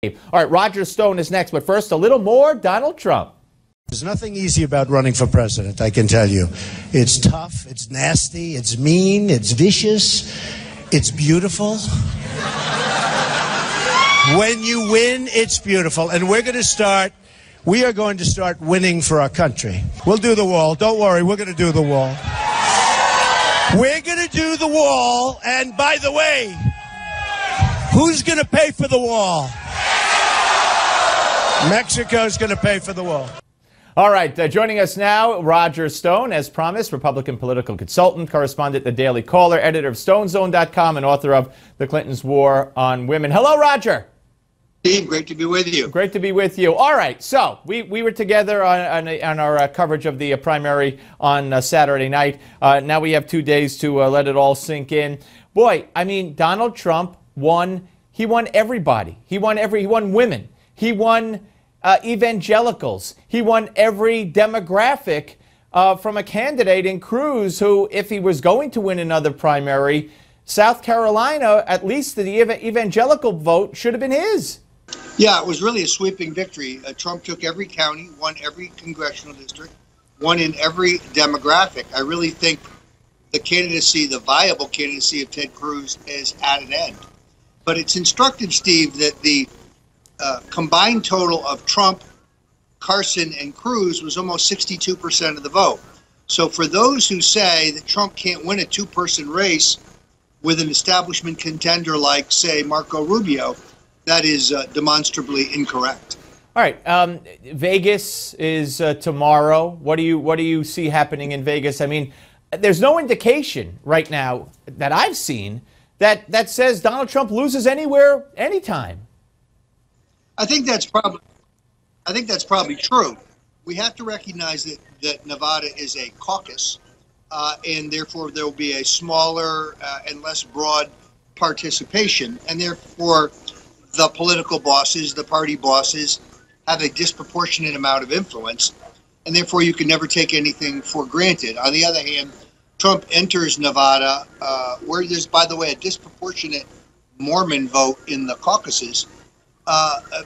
All right, Roger Stone is next, but first, a little more Donald Trump. There's nothing easy about running for president, I can tell you. It's tough, it's nasty, it's mean, it's vicious, it's beautiful. When you win, it's beautiful. And we are going to start winning for our country. We'll do the wall. Don't worry, we're going to do the wall. We're going to do the wall. And by the way, who's going to pay for the wall? Mexico's going to pay for the wall. All right, joining us now, Roger Stone, as promised, Republican political consultant, correspondent at the Daily Caller, editor of StoneZone.com, and author of The Clintons' War on Women. Hello, Roger. Steve, great to be with you. Great to be with you. All right, so we were together on our coverage of the primary on Saturday night. Now we have 2 days to let it all sink in. Boy, I mean, Donald Trump won. He won everybody. He won women. He won evangelicals. He won every demographic from a candidate in Cruz who, if he was going to win another primary, South Carolina, at least the evangelical vote should have been his. Yeah, it was really a sweeping victory. Trump took every county, won every congressional district, won in every demographic. I really think the viable candidacy of Ted Cruz is at an end. But it's instructive, Steve, that the combined total of Trump, Carson, and Cruz was almost 62% of the vote. So for those who say that Trump can't win a two-person race with an establishment contender like, say, Marco Rubio, that is demonstrably incorrect. All right, Vegas is tomorrow. What do you see happening in Vegas? I mean, there's no indication right now that I've seen that says Donald Trump loses anywhere, anytime. I think that's probably true. We have to recognize that Nevada is a caucus, and therefore there will be a smaller and less broad participation, and therefore the political bosses, the party bosses, have a disproportionate amount of influence, and therefore you can never take anything for granted. On the other hand, Trump enters Nevada, where there's, by the way, a disproportionate Mormon vote in the caucuses,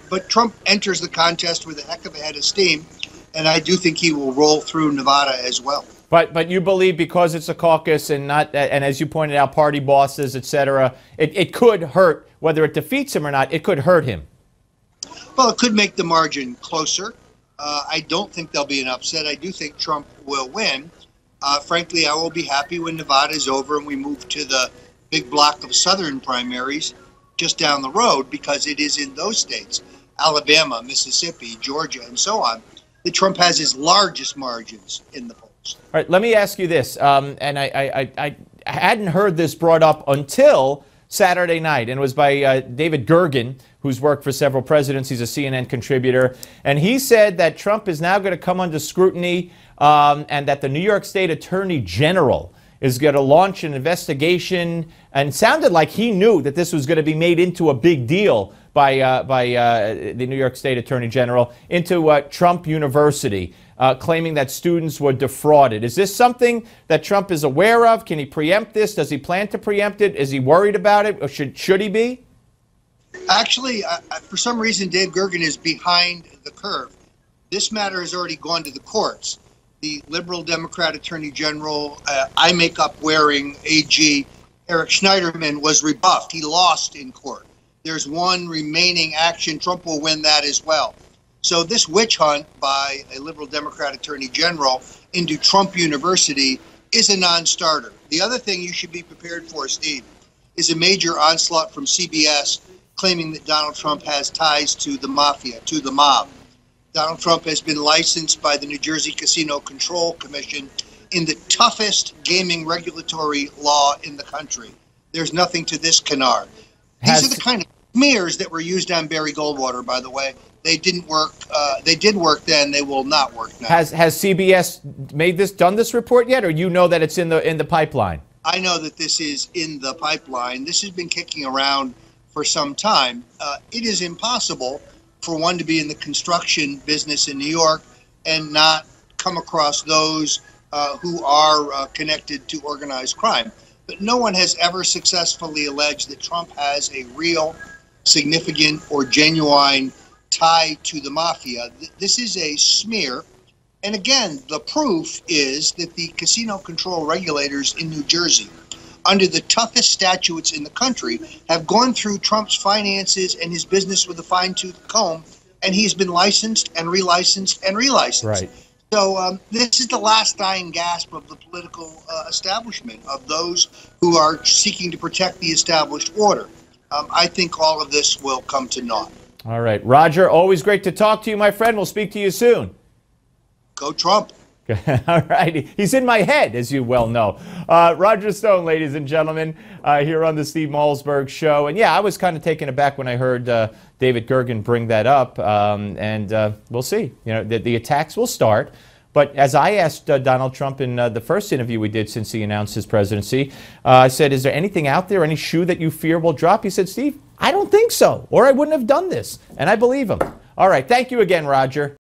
but Trump enters the contest with a heck of a head of steam, and I do think he will roll through Nevada as well. But you believe because it's a caucus and not, and as you pointed out, party bosses, et cetera, it could hurt, whether it defeats him or not, it could hurt him. Well, it could make the margin closer. I don't think there'll be an upset. I do think Trump will win. Frankly, I will be happy when Nevada is over and we move to the big block of southern primaries just down the road, because it is in those states, Alabama, Mississippi, Georgia, and so on, that Trump has his largest margins in the polls. All right, let me ask you this, and I hadn't heard this brought up until Saturday night, and it was by David Gergen, who's worked for several presidents. He's a CNN contributor, and he said that Trump is now going to come under scrutiny, and that the New York State Attorney General is going to launch an investigation, and it sounded like he knew that this was going to be made into a big deal by the New York State Attorney General, into Trump University, claiming that students were defrauded. Is this something that Trump is aware of? Can he preempt this? Does he plan to preempt it? Is he worried about it, or should he be? Actually, for some reason, Dave Gergen is behind the curve. This matter has already gone to the courts. The liberal Democrat Attorney General, eye makeup wearing AG Eric Schneiderman, was rebuffed. He lost in court. There's one remaining action. Trump will win that as well. So this witch hunt by a liberal Democrat Attorney General into Trump University is a non-starter. The other thing you should be prepared for, Steve, is a major onslaught from CBS claiming that Donald Trump has ties to the mafia, to the mob. Donald Trump has been licensed by the New Jersey Casino Control Commission in the toughest gaming regulatory law in the country. There's nothing to this canard. These are the kind of smears that were used on Barry Goldwater, by the way. They didn't work. They did work then. They will not work now. Has CBS done this report yet, or you know that it's in the pipeline? I know that this is in the pipeline. This has been kicking around for some time. It is impossible for one to be in the construction business in New York and not come across those who are connected to organized crime. But no one has ever successfully alleged that Trump has a real significant or genuine tie to the mafia. This is a smear. And again, the proof is that the casino control regulators in New Jersey, under the toughest statutes in the country, have gone through Trump's finances and his business with a fine-tooth comb, and he's been licensed and relicensed and relicensed. Right. So this is the last dying gasp of the political establishment, of those who are seeking to protect the established order. I think all of this will come to naught. All right. Roger, always great to talk to you, my friend. We'll speak to you soon. Go Trump. All right. He's in my head, as you well know. Roger Stone, ladies and gentlemen, here on the Steve Malzberg Show. And yeah, I was kind of taken aback when I heard David Gergen bring that up. We'll see. You know, the attacks will start. But as I asked Donald Trump in the first interview we did since he announced his presidency, I said, is there anything out there, any shoe that you fear will drop? He said, Steve, I don't think so, or I wouldn't have done this. And I believe him. All right. Thank you again, Roger.